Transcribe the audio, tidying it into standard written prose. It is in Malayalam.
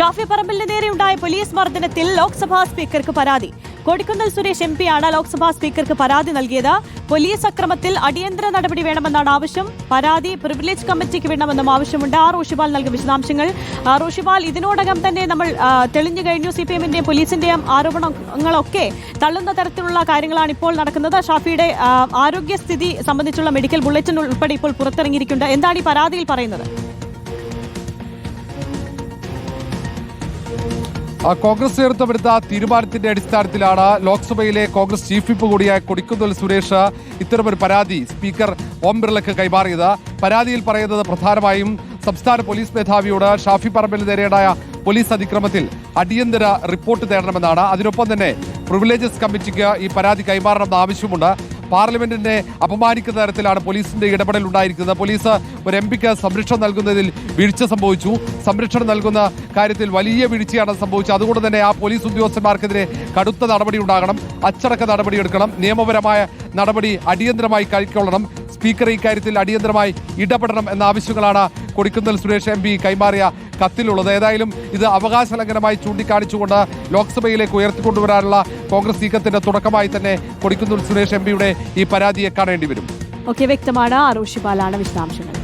ഷാഫി പറമ്പലിന് നേരെയുണ്ടായ പോലീസ് മർദ്ദനത്തിൽ ലോക്സഭാ സ്പീക്കർക്ക് പരാതി. കൊടിക്കുന്നിൽ സുരേഷ് MP ആണ് ലോക്സഭാ സ്പീക്കർക്ക് പരാതി നൽകിയത്. പോലീസ് അക്രമത്തിൽ അടിയന്തര നടപടി വേണമെന്നാണ് ആവശ്യം. പരാതി പ്രിവിലേജ് കമ്മിറ്റിക്ക് വിടണമെന്നും ആവശ്യമുണ്ട്. റോഷിപാൽ നൽകും വിശദാംശങ്ങൾ. റോഷിപാൽ, ഇതിനോടകം തന്നെ നമ്മൾ തെളിഞ്ഞു കഴിഞ്ഞു. CPM-ന്റെയും പോലീസിന്റെയും ആരോപണങ്ങളൊക്കെ തള്ളുന്ന തരത്തിലുള്ള കാര്യങ്ങളാണ് ഇപ്പോൾ നടക്കുന്നത്. ഷാഫിയുടെ ആരോഗ്യസ്ഥിതി സംബന്ധിച്ചുള്ള മെഡിക്കൽ ബുള്ളറ്റിൻ ഉൾപ്പെടെ ഇപ്പോൾ പുറത്തിറങ്ങിയിരിക്കുന്നത്. എന്താണ് ഈ പരാതിയിൽ പറയുന്നത്? കോൺഗ്രസ് നേതൃത്വമെടുത്ത തീരുമാനത്തിന്റെ അടിസ്ഥാനത്തിലാണ് ലോക്സഭയിലെ കോൺഗ്രസ് ചീഫ് വിപ്പ് കൂടിയായ കൊടിക്കുന്നിൽ സുരേഷ് ഇത്തരമൊരു പരാതി സ്പീക്കർ ഓം ബിർളയ്ക്ക് കൈമാറിയത്. പരാതിയിൽ പറയുന്നത് പ്രധാനമായും സംസ്ഥാന പോലീസ് മേധാവിയോട് ഷാഫി പറമ്പലിന് നേരെയുണ്ടായ പോലീസ് അതിക്രമത്തിൽ അടിയന്തര റിപ്പോർട്ട് തേടണമെന്നാണ്. അതിനൊപ്പം തന്നെ പ്രിവിലേജസ് കമ്മിറ്റിക്ക് ഈ പരാതി കൈമാറണമെന്ന ആവശ്യമുണ്ട്. പാർലമെന്റിനെ അപമാനിക്കുന്ന തരത്തിലാണ് പോലീസിന്റെ ഇടപെടൽ ഉണ്ടായിരിക്കുന്നത്. പോലീസ് ഒരു MP-ക്ക് സംരക്ഷണം നൽകുന്നതിൽ വീഴ്ച സംഭവിച്ചു. സംരക്ഷണം നൽകുന്ന കാര്യത്തിൽ വലിയ വീഴ്ചയാണ് സംഭവിച്ചത്. അതുകൊണ്ട് തന്നെ ആ പോലീസ് ഉദ്യോഗസ്ഥന്മാർക്കെതിരെ കടുത്ത നടപടി ഉണ്ടാകണം, അച്ചടക്ക നടപടിയെടുക്കണം, നിയമപരമായ നടപടി അടിയന്തരമായി കൈക്കൊള്ളണം. സ്പീക്കർ ഇക്കാര്യത്തിൽ അടിയന്തരമായി ഇടപെടണം എന്ന ആവശ്യങ്ങളാണ് കൊടിക്കുന്നിൽ സുരേഷ് MP കൈമാറിയ കത്തിലുള്ളത്. ഏതായാലും ഇത് അവകാശ ലംഘനമായി ചൂണ്ടിക്കാണിച്ചുകൊണ്ട് ലോക്സഭയിലേക്ക് ഉയർത്തിക്കൊണ്ടുവരാനുള്ള കോൺഗ്രസ് നീക്കത്തിന്റെ തുടക്കമായി തന്നെ കൊടിക്കുന്നിൽ സുരേഷ് MP-യുടെ ഈ പരാതിയെ കാണേണ്ടി വരും. വ്യക്തമാണ്. റോഷിപാലാണ് വിശദാംശങ്ങൾ.